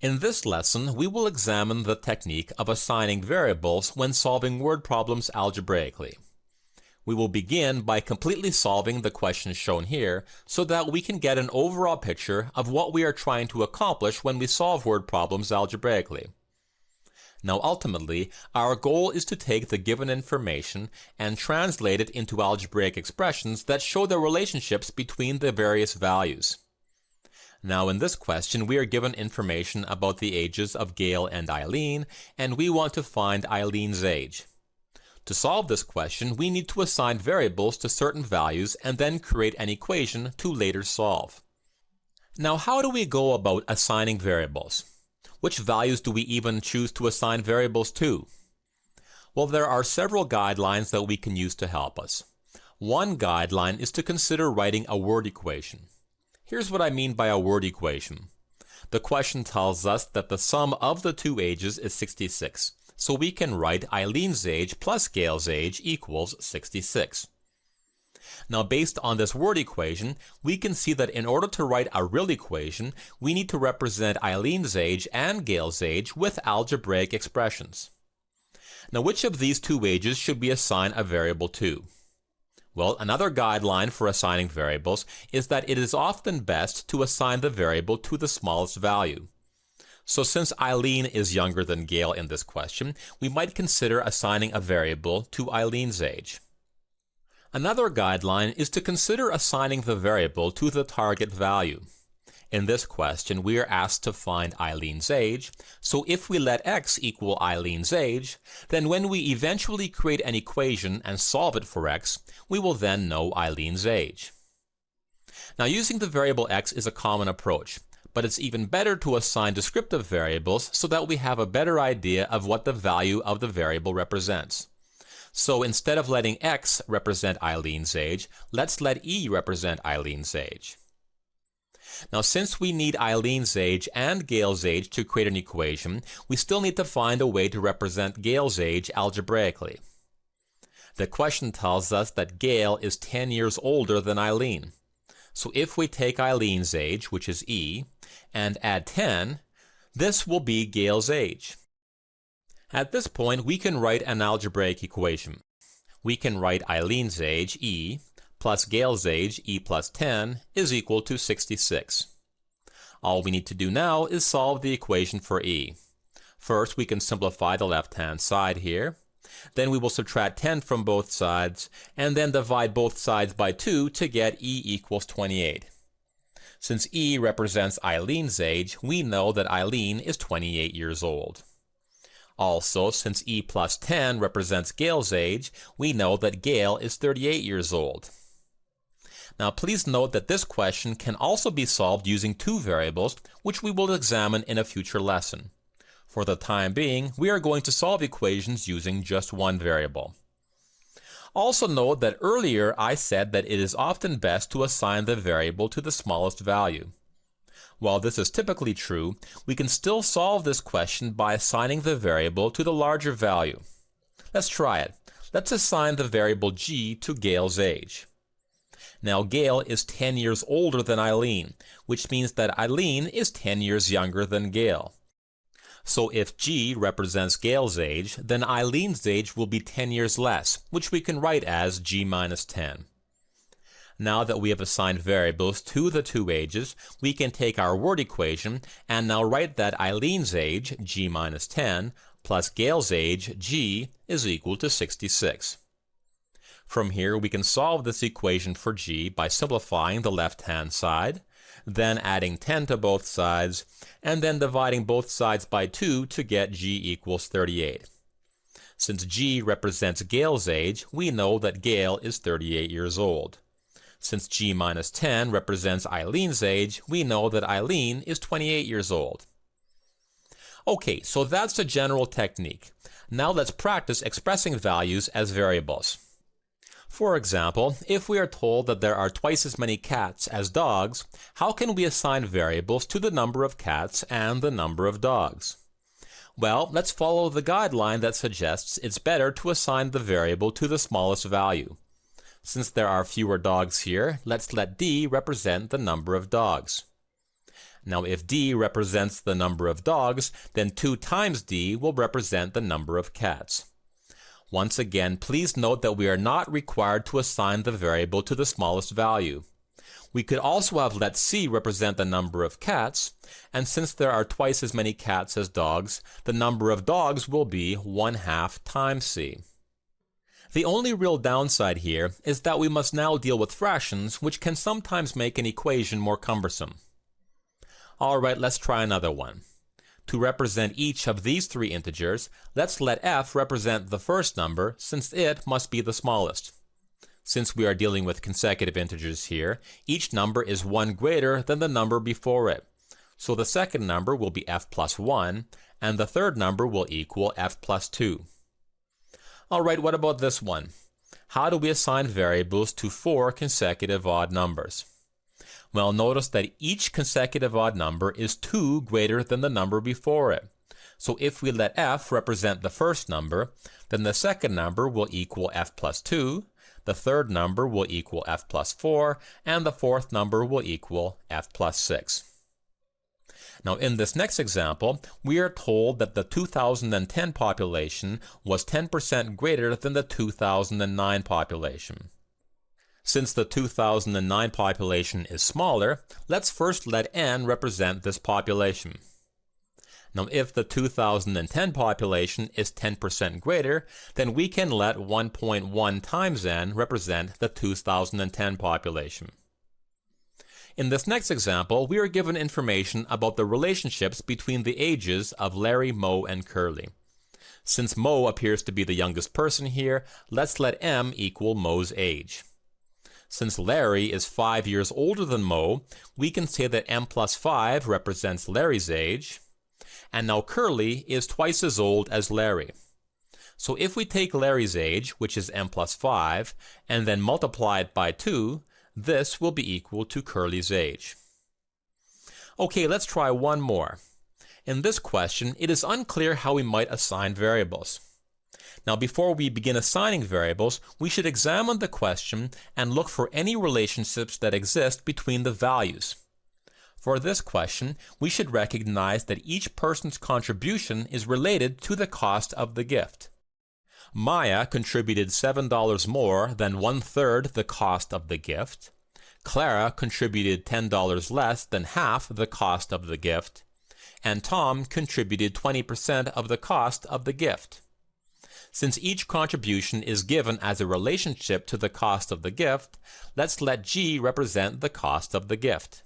In this lesson, we will examine the technique of assigning variables when solving word problems algebraically. We will begin by completely solving the questions shown here so that we can get an overall picture of what we are trying to accomplish when we solve word problems algebraically. Now ultimately, our goal is to take the given information and translate it into algebraic expressions that show the relationships between the various values. Now in this question, we are given information about the ages of Gail and Eileen, and we want to find Eileen's age. To solve this question, we need to assign variables to certain values and then create an equation to later solve. Now how do we go about assigning variables? Which values do we even choose to assign variables to? Well, there are several guidelines that we can use to help us. One guideline is to consider writing a word equation. Here's what I mean by a word equation. The question tells us that the sum of the two ages is 66. So we can write Eileen's age plus Gail's age equals 66. Now based on this word equation, we can see that in order to write a real equation, we need to represent Eileen's age and Gail's age with algebraic expressions. Now which of these two ages should we assign a variable to? Well, another guideline for assigning variables is that it is often best to assign the variable to the smallest value. So since Eileen is younger than Gail in this question, we might consider assigning a variable to Eileen's age. Another guideline is to consider assigning the variable to the target value. In this question, we are asked to find Eileen's age, so if we let x equal Eileen's age, then when we eventually create an equation and solve it for x, we will then know Eileen's age. Now using the variable x is a common approach, but it's even better to assign descriptive variables so that we have a better idea of what the value of the variable represents. So instead of letting x represent Eileen's age, let's let e represent Eileen's age. Now since we need Eileen's age and Gail's age to create an equation, we still need to find a way to represent Gail's age algebraically. The question tells us that Gail is 10 years older than Eileen. So if we take Eileen's age, which is e, and add 10, this will be Gail's age. At this point, we can write an algebraic equation. We can write Eileen's age, e, plus Gail's age, e plus 10, is equal to 66. All we need to do now is solve the equation for e. First, we can simplify the left-hand side here. Then we will subtract 10 from both sides, and then divide both sides by 2 to get e equals 28. Since e represents Eileen's age, we know that Eileen is 28 years old. Also, since e plus 10 represents Gail's age, we know that Gail is 38 years old. Now please note that this question can also be solved using two variables, which we will examine in a future lesson. For the time being, we are going to solve equations using just one variable. Also note that earlier I said that it is often best to assign the variable to the smallest value. While this is typically true, we can still solve this question by assigning the variable to the larger value. Let's try it. Let's assign the variable g to Gail's age. Now Gail is 10 years older than Eileen, which means that Eileen is 10 years younger than Gail. So if g represents Gail's age, then Eileen's age will be 10 years less, which we can write as g minus 10. Now that we have assigned variables to the two ages, we can take our word equation and now write that Eileen's age, g minus 10, plus Gail's age, g, is equal to 66. From here, we can solve this equation for g by simplifying the left-hand side, then adding 10 to both sides, and then dividing both sides by 2 to get g equals 38. Since g represents Gail's age, we know that Gail is 38 years old. Since g minus 10 represents Eileen's age, we know that Eileen is 28 years old. Okay, so that's the general technique. Now let's practice expressing values as variables. For example, if we are told that there are twice as many cats as dogs, how can we assign variables to the number of cats and the number of dogs? Well, let's follow the guideline that suggests it's better to assign the variable to the smallest value. Since there are fewer dogs here, let's let D represent the number of dogs. Now if D represents the number of dogs, then 2 times D will represent the number of cats. Once again, please note that we are not required to assign the variable to the smallest value. We could also have let C represent the number of cats, and since there are twice as many cats as dogs, the number of dogs will be 1/2 times C. The only real downside here is that we must now deal with fractions, which can sometimes make an equation more cumbersome. Alright, let's try another one. To represent each of these 3 integers, let's let f represent the first number, since it must be the smallest. Since we are dealing with consecutive integers here, each number is 1 greater than the number before it. So the second number will be f plus 1, and the third number will equal f plus 2. Alright, what about this one? How do we assign variables to 4 consecutive odd numbers? Well, notice that each consecutive odd number is 2 greater than the number before it. So if we let f represent the first number, then the second number will equal f plus 2, the third number will equal f plus 4, and the fourth number will equal f plus 6. Now in this next example, we are told that the 2010 population was 10% greater than the 2009 population. Since the 2009 population is smaller, let's first let n represent this population. Now if the 2010 population is 10% greater, then we can let 1.1 times n represent the 2010 population. In this next example, we are given information about the relationships between the ages of Larry, Mo, and Curly. Since Mo appears to be the youngest person here, let's let m equal Mo's age. Since Larry is 5 years older than Mo, we can say that m plus 5 represents Larry's age, and now Curly is twice as old as Larry. So if we take Larry's age, which is m plus 5, and then multiply it by 2, this will be equal to Curly's age. Okay, let's try one more. In this question, it is unclear how we might assign variables. Now before we begin assigning variables, we should examine the question and look for any relationships that exist between the values. For this question, we should recognize that each person's contribution is related to the cost of the gift. Maya contributed $7 more than 1/3 the cost of the gift. Clara contributed $10 less than half the cost of the gift. And Tom contributed 20% of the cost of the gift. Since each contribution is given as a relationship to the cost of the gift, let's let G represent the cost of the gift.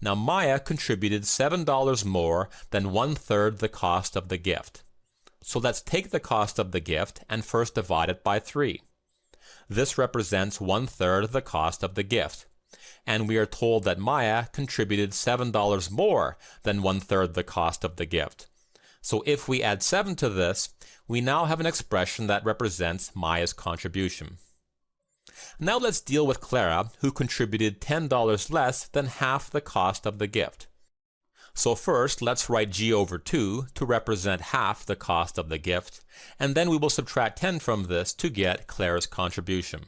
Now Maya contributed $7 more than 1/3 the cost of the gift. So let's take the cost of the gift and first divide it by 3. This represents 1/3 the cost of the gift. And we are told that Maya contributed $7 more than 1/3 the cost of the gift. So if we add 7 to this, we now have an expression that represents Maya's contribution. Now let's deal with Clara, who contributed $10 less than half the cost of the gift. So first, let's write G over 2 to represent half the cost of the gift, and then we will subtract 10 from this to get Clara's contribution.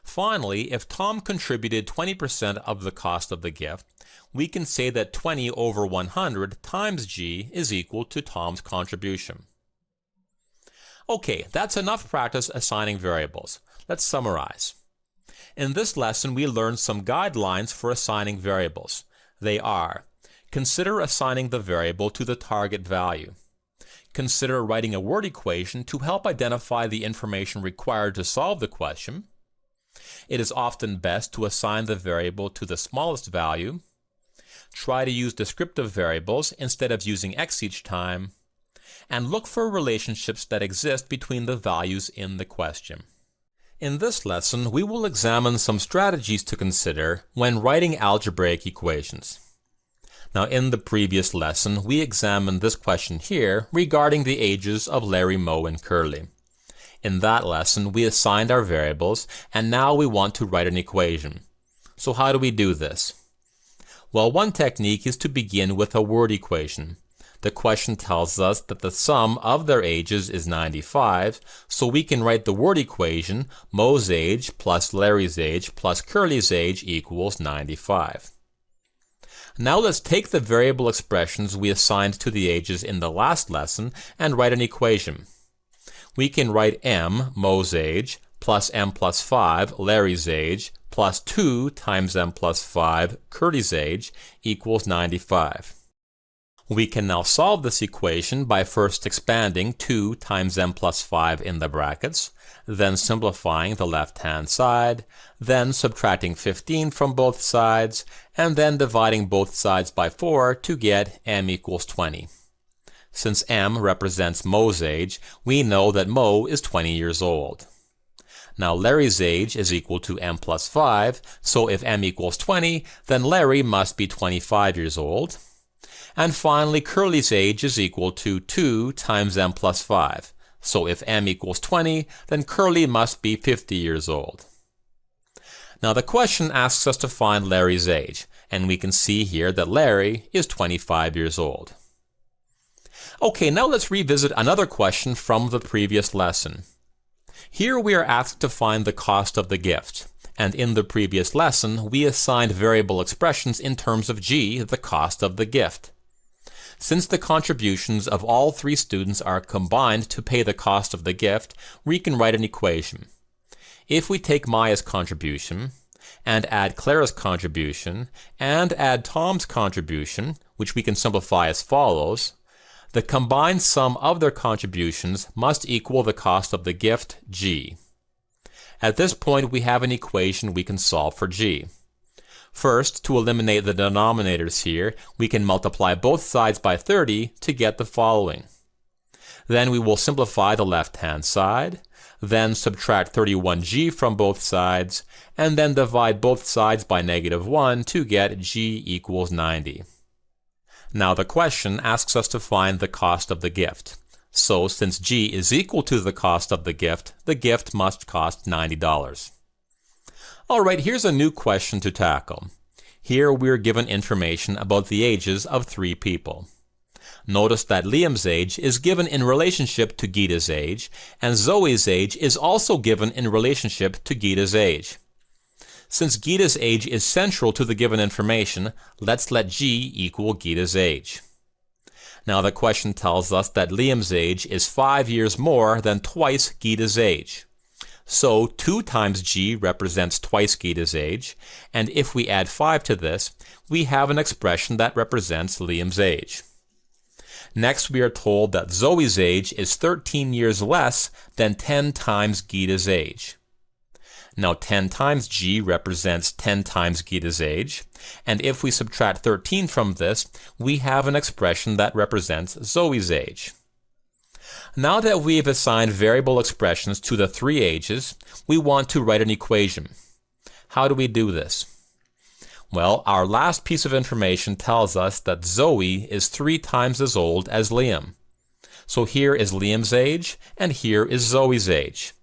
Finally, if Tom contributed 20% of the cost of the gift, we can say that 20 over 100 times G is equal to Tom's contribution. Okay, that's enough practice assigning variables. Let's summarize. In this lesson, we learned some guidelines for assigning variables. They are: consider assigning the variable to the target value. Consider writing a word equation to help identify the information required to solve the question. It is often best to assign the variable to the smallest value. Try to use descriptive variables instead of using x each time. And look for relationships that exist between the values in the question. In this lesson, we will examine some strategies to consider when writing algebraic equations. Now, in the previous lesson, we examined this question here regarding the ages of Larry, Mo, and Curly. In that lesson, we assigned our variables, and now we want to write an equation. So how do we do this? Well, one technique is to begin with a word equation. The question tells us that the sum of their ages is 95, so we can write the word equation Mo's age plus Larry's age plus Curly's age equals 95. Now let's take the variable expressions we assigned to the ages in the last lesson and write an equation. We can write m, Mo's age, plus m plus 5, Larry's age, plus 2 times m plus 5, Curdy's age, equals 95. We can now solve this equation by first expanding 2 times m plus 5 in the brackets, then simplifying the left-hand side, then subtracting 15 from both sides, and then dividing both sides by 4 to get m equals 20. Since m represents Mo's age, we know that Mo is 20 years old. Now Larry's age is equal to m plus 5, so if m equals 20, then Larry must be 25 years old. And finally, Curly's age is equal to 2 times m plus 5. So if m equals 20, then Curly must be 50 years old. Now the question asks us to find Larry's age, and we can see here that Larry is 25 years old. Okay, now let's revisit another question from the previous lesson. Here we are asked to find the cost of the gift, and in the previous lesson we assigned variable expressions in terms of G, the cost of the gift. Since the contributions of all three students are combined to pay the cost of the gift, we can write an equation. If we take Maya's contribution, and add Clara's contribution, and add Tom's contribution, which we can simplify as follows, the combined sum of their contributions must equal the cost of the gift, G. At this point, we have an equation we can solve for G. First, to eliminate the denominators here, we can multiply both sides by 30 to get the following. Then we will simplify the left-hand side, then subtract 31g from both sides, and then divide both sides by -1 to get g equals 90. Now the question asks us to find the cost of the gift. So since g is equal to the cost of the gift must cost $90. Alright, here's a new question to tackle. Here we're given information about the ages of three people. Notice that Liam's age is given in relationship to Geeta's age, and Zoe's age is also given in relationship to Geeta's age. Since Geeta's age is central to the given information, let's let G equal Geeta's age. Now the question tells us that Liam's age is 5 years more than twice Geeta's age. So 2 times G represents twice Geeta's age, and if we add 5 to this, we have an expression that represents Liam's age. Next, we are told that Zoe's age is 13 years less than 10 times Geeta's age. Now 10 times G represents 10 times Geeta's age, and if we subtract 13 from this, we have an expression that represents Zoe's age. Now that we've assigned variable expressions to the three ages, we want to write an equation. How do we do this? Well, our last piece of information tells us that Zoe is 3 times as old as Liam. So here is Liam's age, and here is Zoe's age.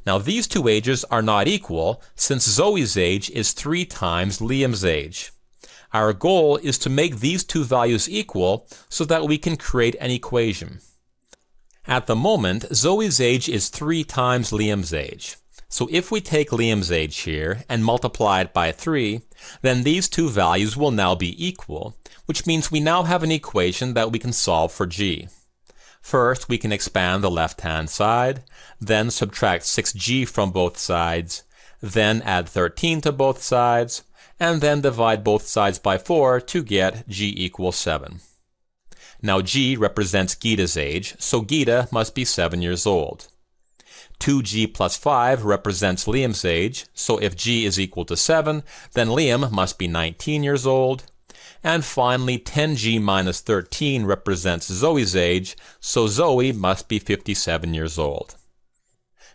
Now these two ages are not equal, since Zoe's age is 3 times Liam's age. Our goal is to make these two values equal so that we can create an equation. At the moment, Zoe's age is 3 times Liam's age. So if we take Liam's age here and multiply it by 3, then these two values will now be equal, which means we now have an equation that we can solve for G. First, we can expand the left-hand side, then subtract 6g from both sides, then add 13 to both sides, and then divide both sides by 4 to get g equals 7. Now G represents Geeta's age, so Geeta must be 7 years old. 2g plus 5 represents Liam's age, so if G is equal to 7, then Liam must be 19 years old. And finally, 10g minus 13 represents Zoe's age, so Zoe must be 57 years old.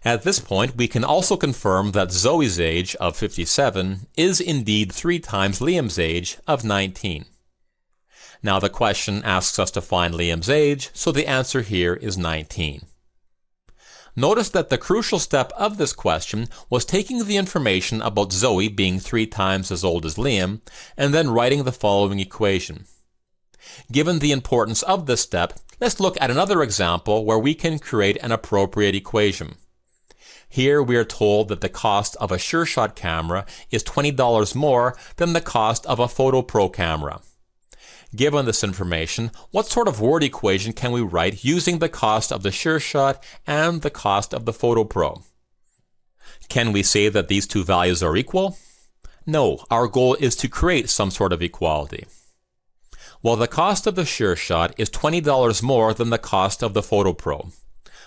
At this point, we can also confirm that Zoe's age of 57 is indeed 3 times Liam's age of 19. Now the question asks us to find Liam's age, so the answer here is 19. Notice that the crucial step of this question was taking the information about Zoe being 3 times as old as Liam, and then writing the following equation. Given the importance of this step, let's look at another example where we can create an appropriate equation. Here we are told that the cost of a SureShot camera is $20 more than the cost of a PhotoPro camera. Given this information, what sort of word equation can we write using the cost of the SureShot and the cost of the PhotoPro? Can we say that these two values are equal? No, our goal is to create some sort of equality. Well, the cost of the SureShot is $20 more than the cost of the PhotoPro.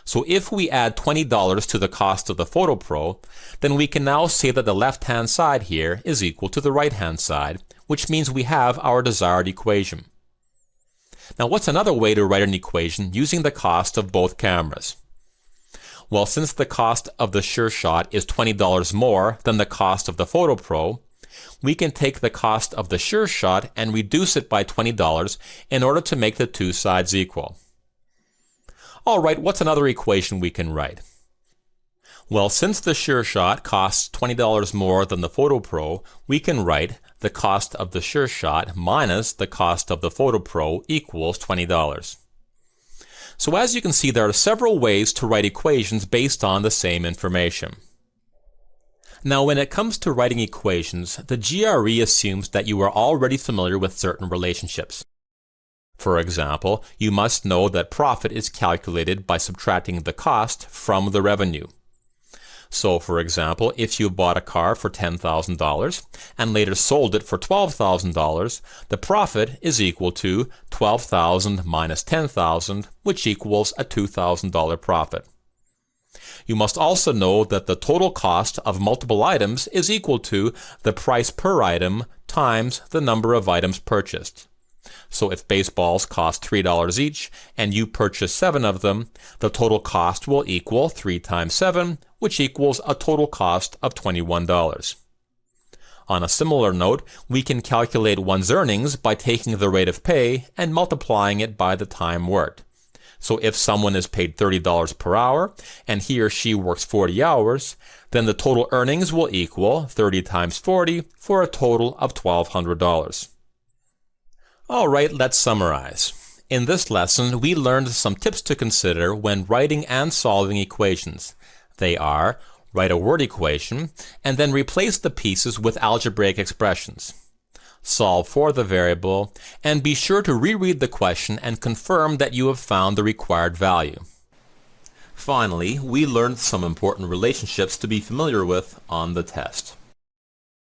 So if we add $20 to the cost of the PhotoPro, then we can now say that the left-hand side here is equal to the right-hand side, which means we have our desired equation. Now, what's another way to write an equation using the cost of both cameras? Well, since the cost of the SureShot is $20 more than the cost of the PhotoPro, we can take the cost of the SureShot and reduce it by $20 in order to make the two sides equal. Alright, what's another equation we can write? Well, since the SureShot costs $20 more than the PhotoPro, we can write the cost of the SureShot minus the cost of the PhotoPro equals $20. So as you can see, there are several ways to write equations based on the same information. Now, when it comes to writing equations, the GRE assumes that you are already familiar with certain relationships. For example, you must know that profit is calculated by subtracting the cost from the revenue. So, for example, if you bought a car for $10,000 and later sold it for $12,000, the profit is equal to $12,000 minus $10,000, which equals a $2,000 profit. You must also know that the total cost of multiple items is equal to the price per item times the number of items purchased. So if baseballs cost $3 each and you purchase 7 of them, the total cost will equal 3 times 7, which equals a total cost of $21. On a similar note, we can calculate one's earnings by taking the rate of pay and multiplying it by the time worked. So if someone is paid $30 per hour and he or she works 40 hours, then the total earnings will equal 30 times 40 for a total of $1,200. Alright, let's summarize. In this lesson, we learned some tips to consider when writing and solving equations. They are, write a word equation, and then replace the pieces with algebraic expressions. Solve for the variable, and be sure to reread the question and confirm that you have found the required value. Finally, we learned some important relationships to be familiar with on the test.